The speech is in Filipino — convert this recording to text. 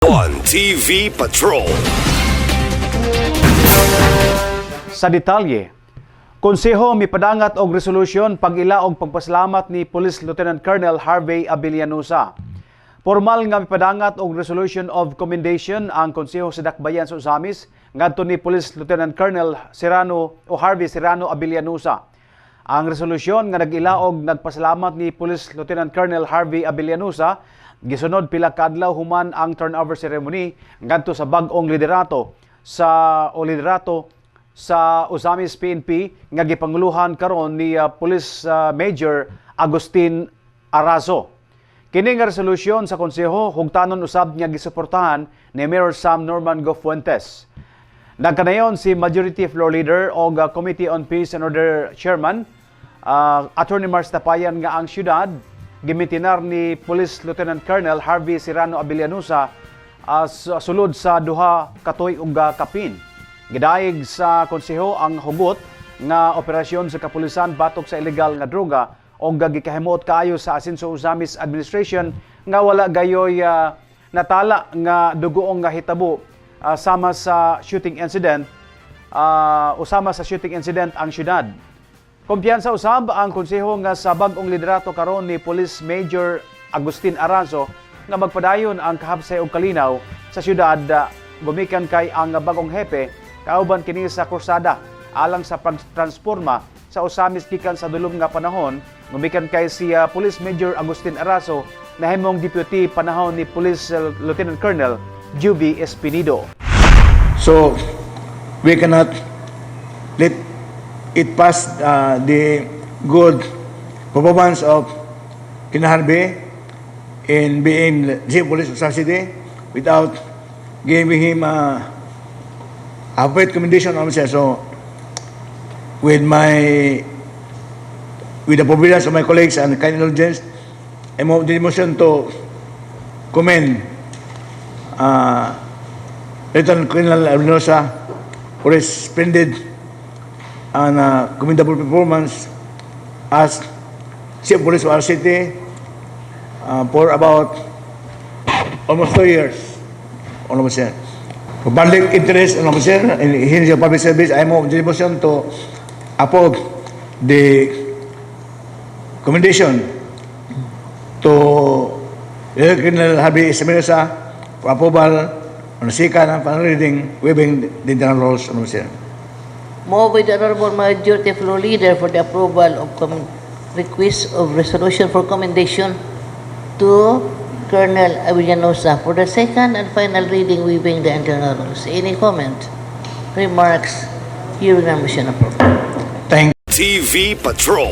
One TV Patrol. Sa detalye, Konseho mipadangat og resolusyon pag-ila og pagpasalamat ni Police Lieutenant Colonel Harvey Abillanusa. Formal nga mipadangat og resolution of commendation ang Konseho sa Dakbayan sa Usamis ngadto ni Police Lieutenant Colonel Harvey Serrano Abillanusa. Ang resolusyon nga nag-ila og nagpasalamat ni Police Lieutenant Colonel Harvey Abillanusa gisunod pila ka adlaw human ang turnover ceremony ngadto sa bag-ong liderato sa Usamis PNP nga gipanguluhan karon ni Police Major Agustin Arazo. Kini nga resolusyon sa konseho hugtanon usab nga gisuportahan ni Mayor Sam Norman Go Fuentes. Nagkanayon si Majority Floor Leader o Committee on Peace and Order Chairman Attorney Mars Tapayan nga ang syudad gimitinar ni Police Lieutenant Colonel Harvey Serrano Abillanusa sulod sa duha katuig ug kapin. Gidaig sa konseho ang hugot nga operasyon sa kapulisan batok sa illegal nga droga o gikahimuot kaayo sa Asenso Usamis Administration nga wala gayoy natala nga dugoong nga hitabo usama sa shooting incident ang syudad. Kumpiyansa usab ang konseho nga sa bag-ong liderato karon ni Police Major Agustin Arazo nga magpadayon ang kahabsay ug kalinaw sa syudad gumikan kay ang bagong hepe kauban kini sa kursada alang sa pagtransforma sa Usamis gikan sa dulom nga panahon gumikan kay si Police Major Agustin Arazo na himong deputy panahon ni Police Lieutenant Colonel Juvie Espinido. So we cannot let it pass the good performance of Harvey in being the Chief Police of San City without giving him a great commendation on himself. So, with the forbearance of my colleagues and kind indulgence, I move the motion to commend Lieutenant Colonel Abillanusa for his splendid and commendable performance as Chief Police of our city for about almost 2 years. Almost here. For public interest and in his public service, I move the motion to approve the commendation to Colonel Harvey Abillanusa for approval on the second and final reading, waiving the internal rules. Move by the Honorable Majority Floor Leader for the approval of request of resolution for commendation to Colonel Abillanusa for the second and final reading waiving the internal rules. Any comment? Remarks? Hearing and motion approved. Thank TV Patrol.